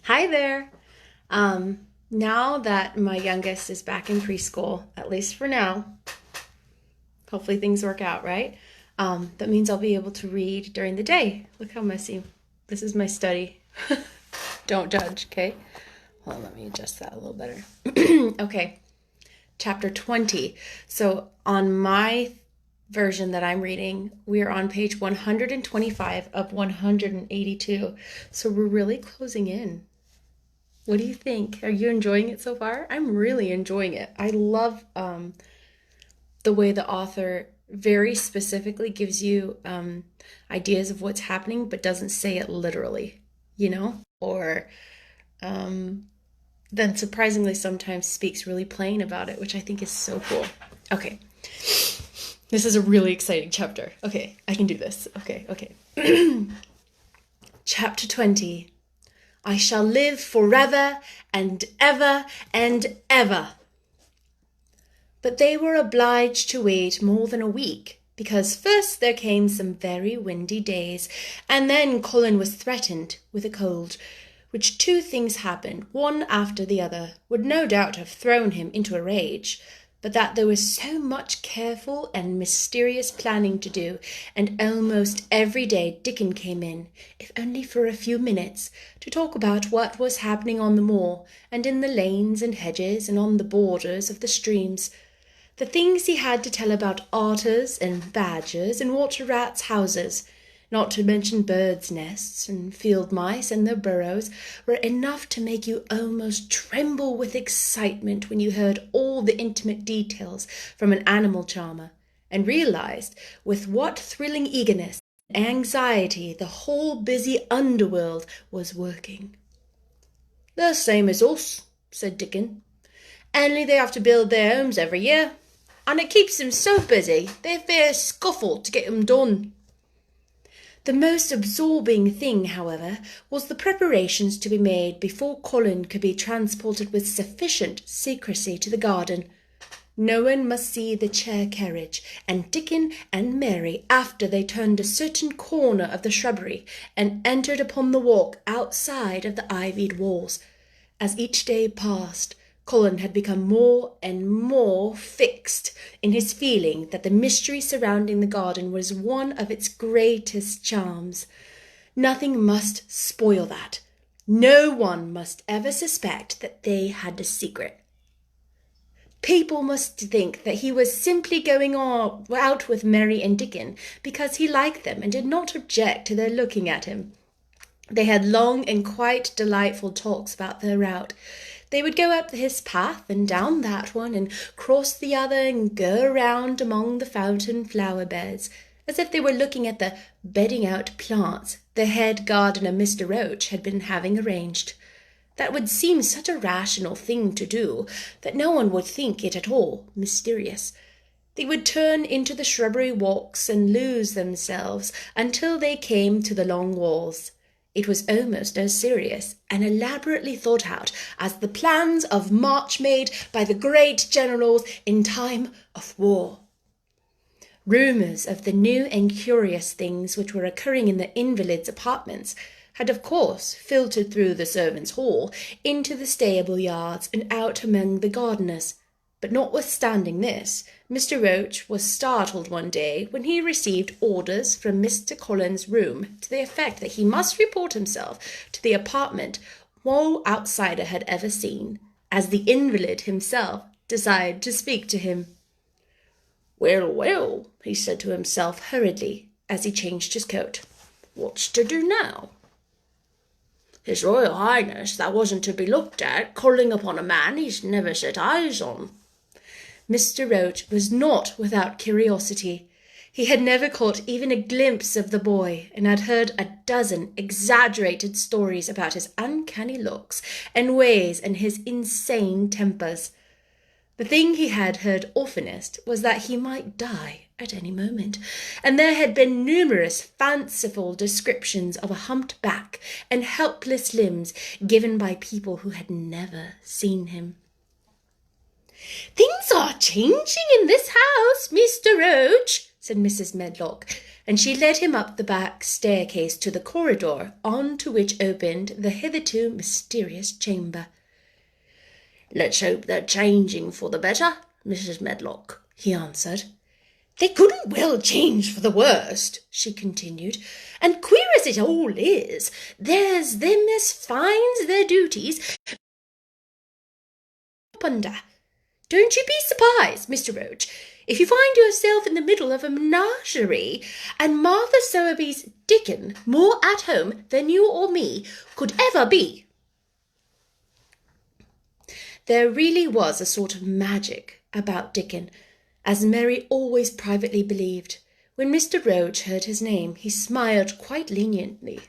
Hi there. Now that my youngest is back in preschool, at least for now, hopefully things work out, right? That means I'll be able to read during the day. Look how messy. This is my study. Don't judge, okay? Hold on, let me adjust that a little better. Okay, chapter 20. So on my version that I'm reading, we are on page 125 of 182. So we're really closing in. What do you think? Are you enjoying it so far? I'm really enjoying it. I love the way the author very specifically gives you ideas of what's happening, but doesn't say it literally, Or then surprisingly sometimes speaks really plain about it, which I think is so cool. Okay, this is a really exciting chapter. Okay, I can do this. Okay. Chapter 20. I shall live forever and ever and ever. But they were obliged to wait more than a week, because first there came some very windy days, and then Colin was threatened with a cold, which two things happened, one after the other, would no doubt have thrown him into a rage, but that there was so much careful and mysterious planning to do, and almost every day Dickon came in, if only for a few minutes, to talk about what was happening on the moor, and in the lanes and hedges, and on the borders of the streams. The things he had to tell about otters and badgers and water rats' houses, not to mention birds' nests and field mice and their burrows, were enough to make you almost tremble with excitement when you heard all the intimate details from an animal charmer, and realized with what thrilling eagerness and anxiety the whole busy underworld was working. "The same as us," said Dickon, "only they have to build their homes every year, and it keeps them so busy they fair scuffle to get them done." The most absorbing thing, however, was the preparations to be made before Colin could be transported with sufficient secrecy to the garden. No one must see the chair carriage, and Dickon and Mary, after they turned a certain corner of the shrubbery and entered upon the walk outside of the ivied walls. As each day passed, Colin had become more and more fixed in his feeling that the mystery surrounding the garden was one of its greatest charms. Nothing must spoil that. No one must ever suspect that they had a secret. People must think that he was simply going out with Mary and Dickon because he liked them and did not object to their looking at him. They had long and quite delightful talks about their route. They would go up this path and down that one and cross the other and go around among the fountain flower beds, as if they were looking at the bedding out plants the head gardener, Mr. Roach, had been having arranged. That would seem such a rational thing to do that no one would think it at all mysterious. They would turn into the shrubbery walks and lose themselves until they came to the long walls. It was almost as serious and elaborately thought out as the plans of march made by the great generals in time of war. Rumours of the new and curious things which were occurring in the invalids' apartments had of course filtered through the servants' hall into the stable yards and out among the gardeners. But notwithstanding this, Mr. Roach was startled one day when he received orders from Mr. Colin's room to the effect that he must report himself to the apartment no outsider had ever seen, as the invalid himself desired to speak to him. Well, he said to himself hurriedly as he changed his coat. "What's to do now? His Royal Highness, that wasn't to be looked at, calling upon a man he's never set eyes on." Mr. Roach was not without curiosity. He had never caught even a glimpse of the boy, and had heard a dozen exaggerated stories about his uncanny looks and ways and his insane tempers. The thing he had heard oftenest was that he might die at any moment, and there had been numerous fanciful descriptions of a humped back and helpless limbs given by people who had never seen him. "Things are changing in this house, Mr. Roach," said Mrs. Medlock, and she led him up the back staircase to the corridor, on to which opened the hitherto mysterious chamber. "Let's hope they're changing for the better, Mrs. Medlock," he answered. "They couldn't well change for the worst," she continued, "and queer as it all is, there's them as finds their duties under. Don't you be surprised, Mr. Roach, if you find yourself in the middle of a menagerie, and Martha Sowerby's Dickon more at home than you or me could ever be." There really was a sort of magic about Dickon, as Mary always privately believed. When Mr. Roach heard his name, he smiled quite leniently.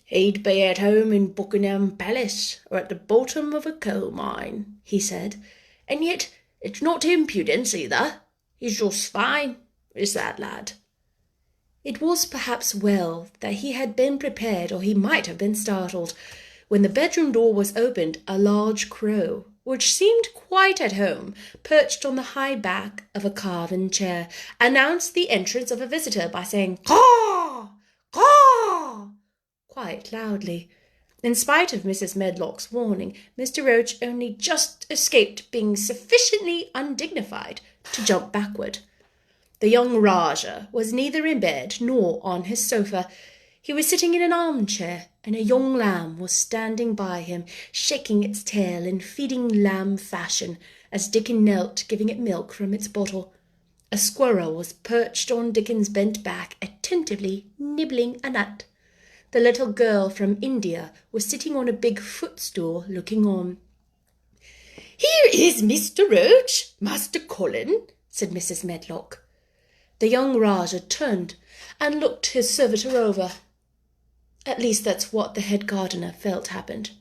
"He'd be at home in Buckingham Palace or at the bottom of a coal mine," he said. "And yet it's not impudence either. He's just fine, is that lad." It was perhaps well that he had been prepared, or he might have been startled. When the bedroom door was opened, a large crow, which seemed quite at home, perched on the high back of a carven chair, announced the entrance of a visitor by saying "Caw! Caw!" quite loudly. In spite of Mrs. Medlock's warning, Mr. Roach only just escaped being sufficiently undignified to jump backward. The young Rajah was neither in bed nor on his sofa. He was sitting in an armchair, and a young lamb was standing by him, shaking its tail in feeding lamb fashion, as Dickon knelt giving it milk from its bottle. A squirrel was perched on Dickon's bent back, attentively nibbling a nut. The little girl from India was sitting on a big footstool, looking on. "Here is Mr. Roach, Master Colin," said Mrs. Medlock. The young Rajah turned and looked his servitor over. At least that's what the head gardener felt happened.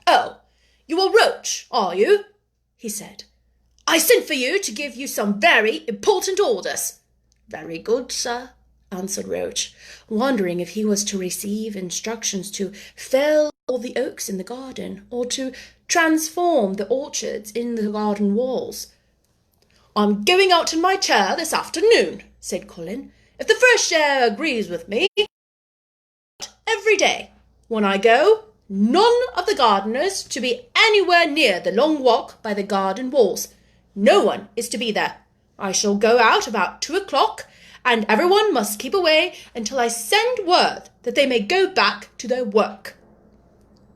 "Oh, you are Roach, are you?" he said. "I sent for you to give you some very important orders." "Very good, sir," answered Roach, wondering if he was to receive instructions to fell all the oaks in the garden, or to transform the orchards in the garden walls. "I'm going out in my chair this afternoon," said Colin. "If the fresh air agrees with me, every day. When I go, none of the gardeners to be anywhere near the long walk by the garden walls. No one is to be there. I shall go out about 2 o'clock, and everyone must keep away until I send word that they may go back to their work."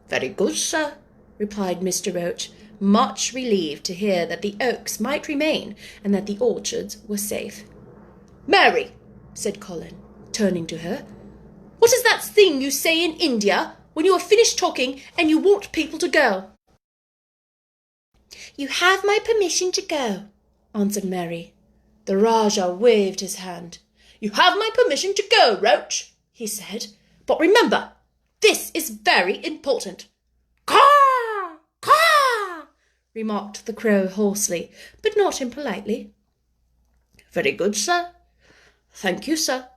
"Very good, sir," replied Mr. Roach, much relieved to hear that the oaks might remain and that the orchards were safe. "Mary," said Colin, turning to her, "what is that thing you say in India when you have finished talking and you want people to go?" "You have my permission to go," answered Mary. The Rajah waved his hand. "You have my permission to go, Roach," he said. "But remember, this is very important." "Caw! Caw!" remarked the crow hoarsely, but not impolitely. "Very good, sir." "Thank you, sir,"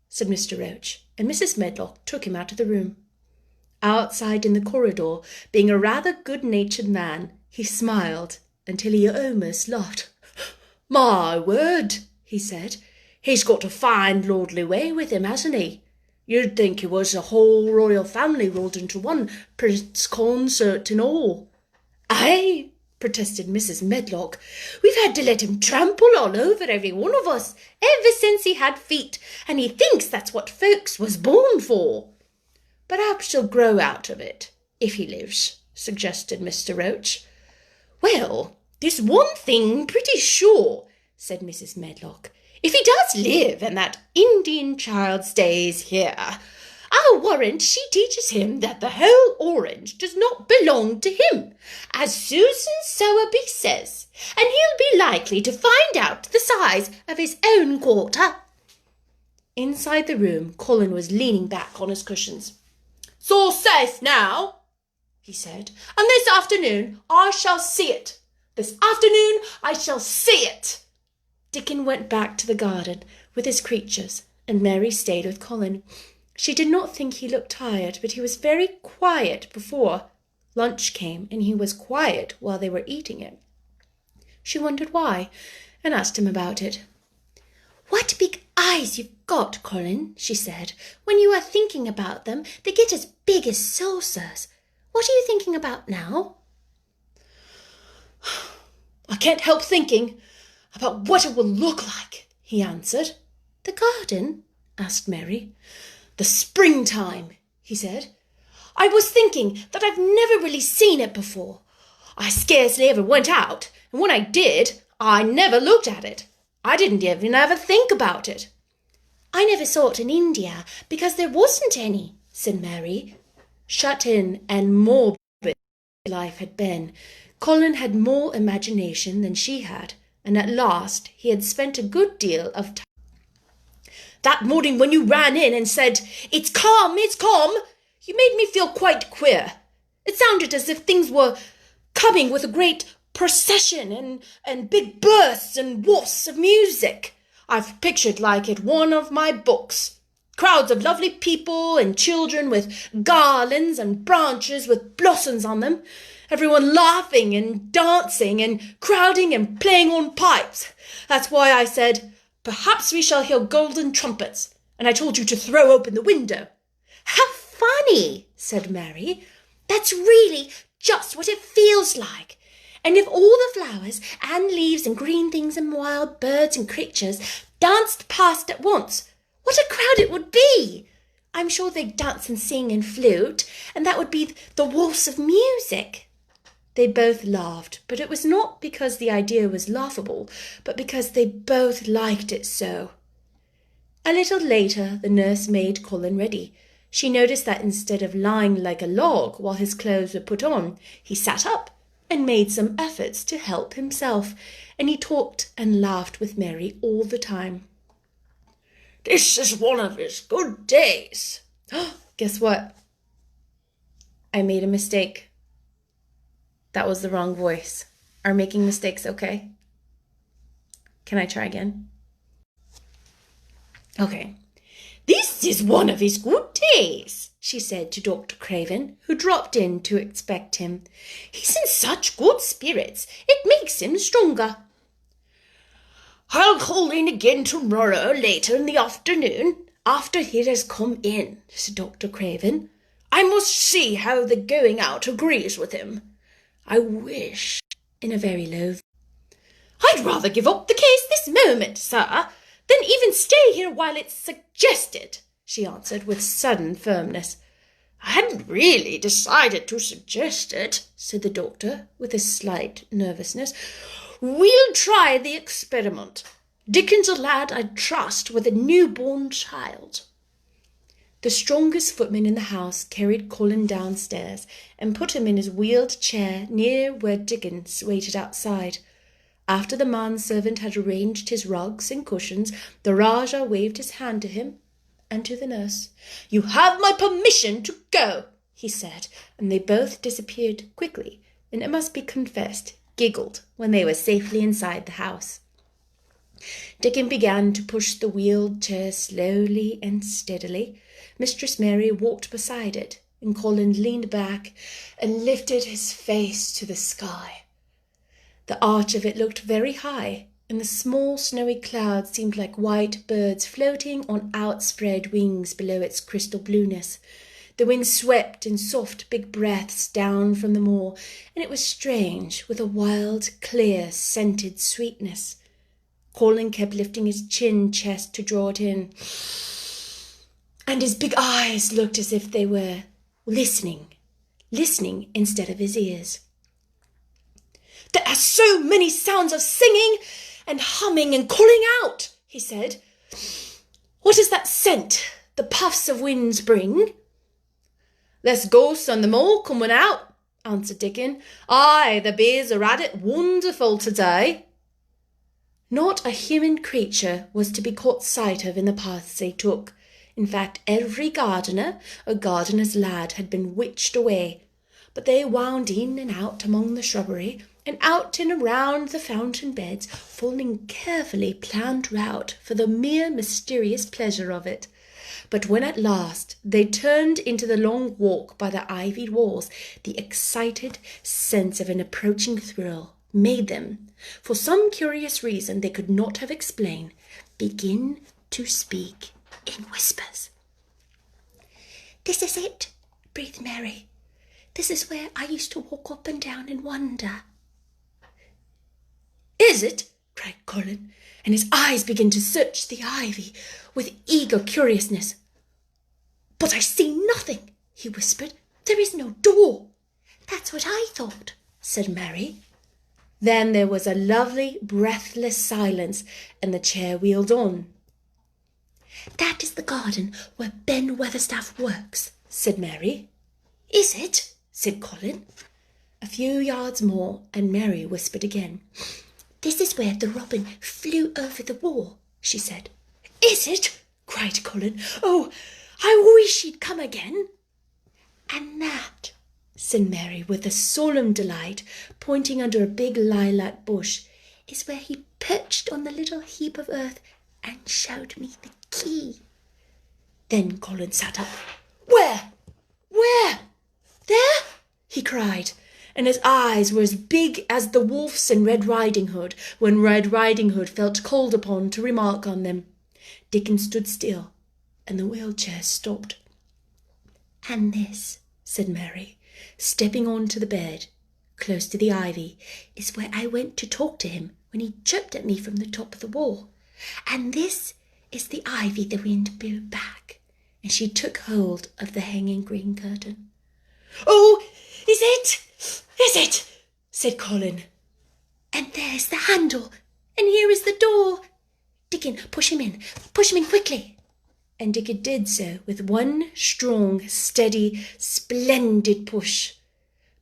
said Mr. Roach, and Mrs. Medlock took him out of the room. Outside in the corridor, being a rather good-natured man, he smiled until he almost laughed. "My word," he said, "he's got a fine lordly way with him, hasn't he? You'd think he was the whole royal family rolled into one, Prince Consort and all." "Aye," protested Mrs. Medlock, "we've had to let him trample all over every one of us ever since he had feet, and he thinks that's what folks was born for." "Perhaps he'll grow out of it, if he lives," suggested Mr. Roach. "Well, there's one thing pretty sure," said Mrs. Medlock. "If he does live and that Indian child stays here, I'll warrant she teaches him that the whole orange does not belong to him, as Susan Sowerby says, and he'll be likely to find out the size of his own quarter." Inside the room, Colin was leaning back on his cushions. "It's all safe now," he said, "and this afternoon I shall see it. This afternoon I shall see it." Dickon went back to the garden with his creatures, and Mary stayed with Colin. She did not think he looked tired, but he was very quiet before lunch came, and he was quiet while they were eating it. She wondered why, and asked him about it. What big eyes you've got, Colin, she said. When you are thinking about them, they get as big as saucers. What are you thinking about now? I can't help thinking about what it will look like, he answered. The garden? Asked Mary. The springtime, he said. I was thinking that I've never really seen it before. I scarcely ever went out, and when I did, I never looked at it. I didn't even ever think about it. I never saw it in India because there wasn't any, said Mary. Shut in and morbid life had been, Colin had more imagination than she had, and at last he had spent a good deal of time. That morning when you ran in and said, "It's calm, you made me feel quite queer. It sounded as if things were coming with a great procession and big bursts and wafts of music. I've pictured like it one of my books. Crowds of lovely people and children with garlands and branches with blossoms on them. Everyone laughing and dancing and crowding and playing on pipes. That's why I said, 'Perhaps we shall hear golden trumpets,' and I told you to throw open the window." "How funny," said Mary. "That's really just what it feels like. And if all the flowers and leaves and green things and wild birds and creatures danced past at once, what a crowd it would be! I'm sure they'd dance and sing and flute, and that would be the waltz of music." They both laughed, but it was not because the idea was laughable, but because they both liked it so. A little later, the nurse made Colin ready. She noticed that instead of lying like a log while his clothes were put on, he sat up and made some efforts to help himself, and he talked and laughed with Mary all the time. "This is one of his good days." Guess what? I made a mistake. That was the wrong voice. Are making mistakes okay? Can I try again? Okay. "This is one of his good days," she said to Dr. Craven, who dropped in to expect him. "He's in such good spirits, it makes him stronger." "I'll call in again tomorrow later in the afternoon, after he has come in," said Dr. Craven. "I must see how the going out agrees with him. I wish," in a very low voice, "I'd rather give up the case this moment, sir, than even stay here while it's suggested," she answered with sudden firmness. "I hadn't really decided to suggest it," said the doctor with a slight nervousness. "We'll try the experiment. Dickon's a lad I trust with a newborn child." The strongest footman in the house carried Colin downstairs and put him in his wheeled chair near where Dickon waited outside. After the manservant had arranged his rugs and cushions, the Rajah waved his hand to him and to the nurse. "You have my permission to go," he said, and they both disappeared quickly, and it must be confessed, giggled when they were safely inside the house. Dickon began to push the wheeled chair slowly and steadily. Mistress Mary walked beside it, and Colin leaned back and lifted his face to the sky. The arch of it looked very high, and the small snowy clouds seemed like white birds floating on outspread wings below its crystal blueness. The wind swept in soft big breaths down from the moor, and it was strange, with a wild, clear, scented sweetness. Colin kept lifting his chin chest to draw it in, and his big eyes looked as if they were listening instead of his ears. "There are so many sounds of singing and humming and calling out," he said. "What is that scent the puffs of winds bring?" "There's ghosts on the moor coming out," answered Dickon. "Aye, the bees are at it wonderful today." Not a human creature was to be caught sight of in the paths they took. In fact, every gardener or gardener's lad had been witched away. But they wound in and out among the shrubbery, and out and around the fountain beds, following carefully planned route for the mere mysterious pleasure of it. But when at last they turned into the long walk by the ivied walls, the excited sense of an approaching thrill made them, for some curious reason they could not have explained, begin to speak in whispers. "This is it," breathed Mary. "This is where I used to walk up and down and wonder." "Is it?" cried Colin, and his eyes began to search the ivy with eager curiousness. "But I see nothing," he whispered. "There is no door." "That's what I thought," said Mary. Then there was a lovely, breathless silence, and the chair wheeled on. "That is the garden where Ben Weatherstaff works," said Mary. "Is it?" said Colin. A few yards more, and Mary whispered again. "This is where the robin flew over the wall," she said. "Is it?" cried Colin. "Oh, I wish he'd come again." "And that," said Mary with a solemn delight, pointing under a big lilac bush, "is where he perched on the little heap of earth and showed me the key." Then Colin sat up. "Where? Where? There?" he cried, and his eyes were as big as the wolf's in Red Riding Hood, when Red Riding Hood felt called upon to remark on them. Dickon stood still, and the wheelchair stopped. "And this," said Mary, stepping on to the bed, close to the ivy, "is where I went to talk to him when he chirped at me from the top of the wall. And this is the ivy the wind blew back." And she took hold of the hanging green curtain. "Oh, is it? Is it?" said Colin. "And there's the handle, and here is the door. Dickon, push him in quickly." And Dickon did so with one strong, steady, splendid push.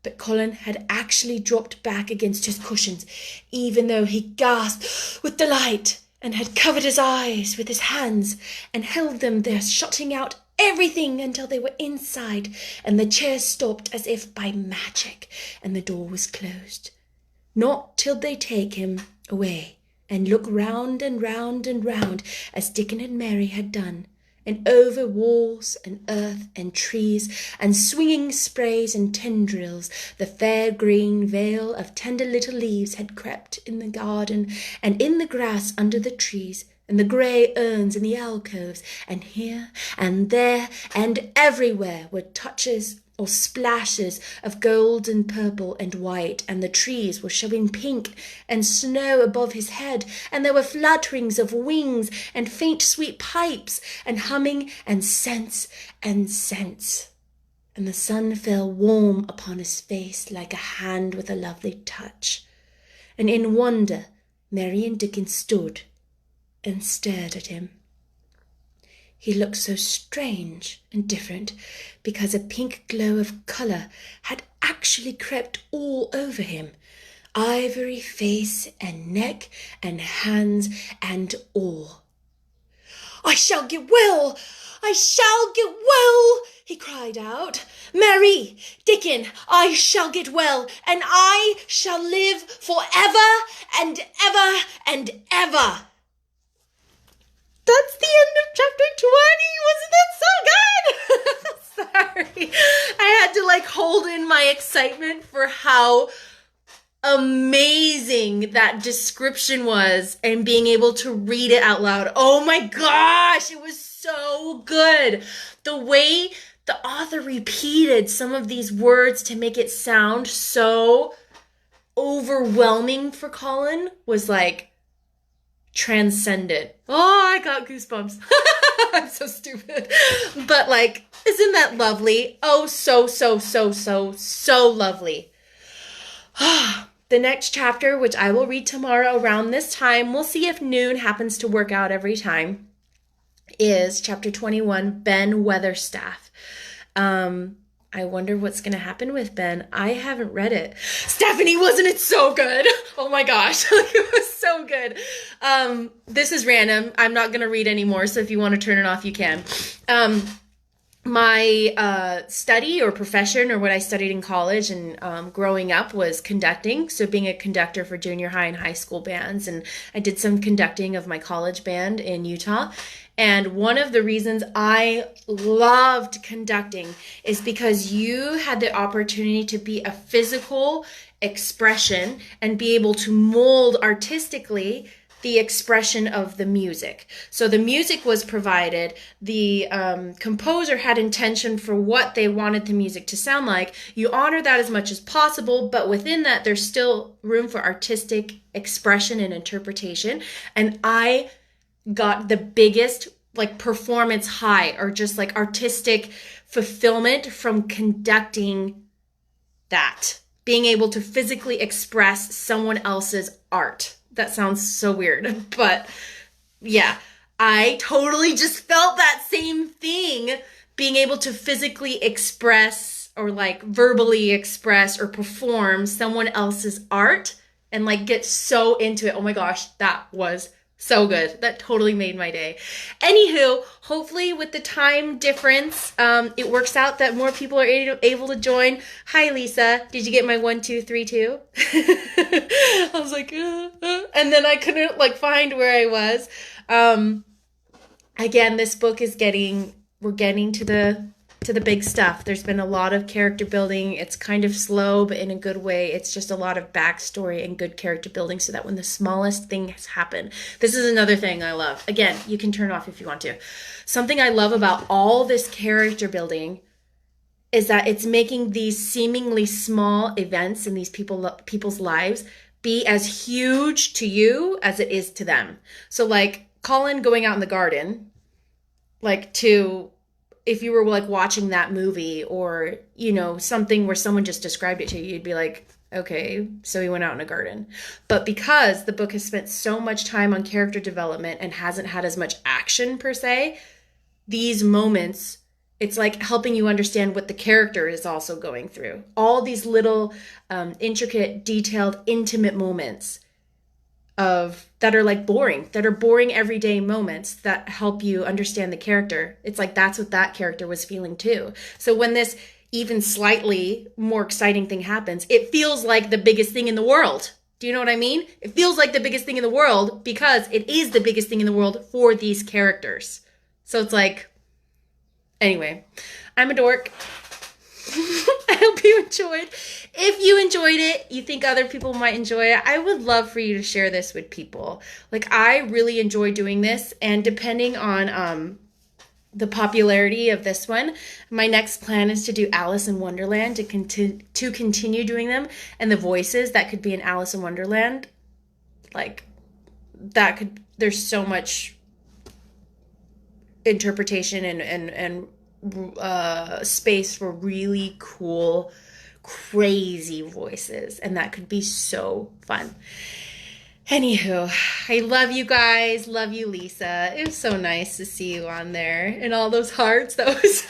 But Colin had actually dropped back against his cushions, even though he gasped with delight and had covered his eyes with his hands and held them there, shutting out everything until they were inside, and the chair stopped as if by magic, and the door was closed. Not till they take him away and look round and round and round, as Dickon and Mary had done, and over walls and earth and trees and swinging sprays and tendrils, the fair green veil of tender little leaves had crept in the garden and in the grass under the trees, and the grey urns in the alcoves, and here and there and everywhere were touches or splashes of gold and purple and white, and the trees were showing pink and snow above his head, and there were flutterings of wings and faint sweet pipes and humming and scents and scents. And the sun fell warm upon his face like a hand with a lovely touch. And in wonder Mary and Dickon stood and stared at him. He looked so strange and different because a pink glow of colour had actually crept all over him, ivory face and neck and hands and all. "I shall get well! I shall get well!" he cried out. "Mary, Dickon, I shall get well, and I shall live for ever and ever and ever." That's the end of chapter 20. Wasn't that so good? Sorry. I had to hold in my excitement for how amazing that description was and being able to read it out loud. Oh my gosh, it was so good. The way the author repeated some of these words to make it sound so overwhelming for Colin was transcendent. Oh, I got goosebumps. I'm so stupid. But isn't that lovely? Oh, so lovely. The next chapter, which I will read tomorrow around this time, we'll see if noon happens to work out every time, is chapter 21, Ben Weatherstaff. I wonder what's going to happen with Ben. I haven't read it. Stephanie, wasn't it so good? Oh my gosh. It was so good. This is random. I'm not going to read anymore. So if you want to turn it off, you can. My study or profession, or what I studied in college and growing up, was conducting. So being a conductor for junior high and high school bands. And I did some conducting of my college band in Utah. And one of the reasons I loved conducting is because you had the opportunity to be a physical expression and be able to mold artistically the expression of the music. So the music was provided. The composer had intention for what they wanted the music to sound like. You honor that as much as possible, but within that, there's still room for artistic expression and interpretation. And I got the biggest like performance high, or just like artistic fulfillment from conducting that, being able to physically express someone else's art. That sounds so weird, but yeah, I totally just felt that same thing, being able to physically express or like verbally express or perform someone else's art and like get so into it. Oh my gosh, that was so good. That totally made my day. Anywho, hopefully with the time difference, it works out that more people are able to join. Hi, Lisa. Did you get my 1, 2, 3, 2? I was like, and then I couldn't like find where I was. Again, this book is we're getting to the big stuff. There's been a lot of character building. It's kind of slow, but in a good way. It's just a lot of backstory and good character building so that when the smallest things happen. This is another thing I love. Again, you can turn off if you want to. Something I love about all this character building is that it's making these seemingly small events in these people's lives be as huge to you as it is to them. So like Colin going out in the garden, like to... if you were like watching that movie or, you know, something where someone just described it to you, you'd be like, okay, so he went out in a garden. But because the book has spent so much time on character development and hasn't had as much action per se, these moments, it's like helping you understand what the character is also going through. All these little intricate, detailed, intimate moments that are like boring, that are boring everyday moments that help you understand the character. It's like that's what that character was feeling too. So when this even slightly more exciting thing happens, it feels like the biggest thing in the world. Do you know what I mean? It feels like the biggest thing in the world because it is the biggest thing in the world for these characters. So it's like, anyway, I'm a dork. I hope you enjoyed. If you enjoyed it, you think other people might enjoy it, I would love for you to share this with people. Like, I really enjoy doing this, and depending on the popularity of this one, my next plan is to do Alice in Wonderland, to continue doing them, and the voices that could be in Alice in Wonderland, like, there's so much interpretation and space for really cool, crazy voices, and that could be so fun. Anywho, I love you guys. Love you, Lisa. It was so nice to see you on there. And all those hearts. That was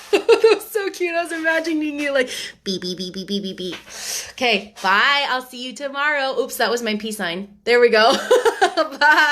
so cute. I was imagining you like beep, beep, beep, beep, beep, beep, beep. Okay, bye. I'll see you tomorrow. Oops, that was my peace sign. There we go. Bye.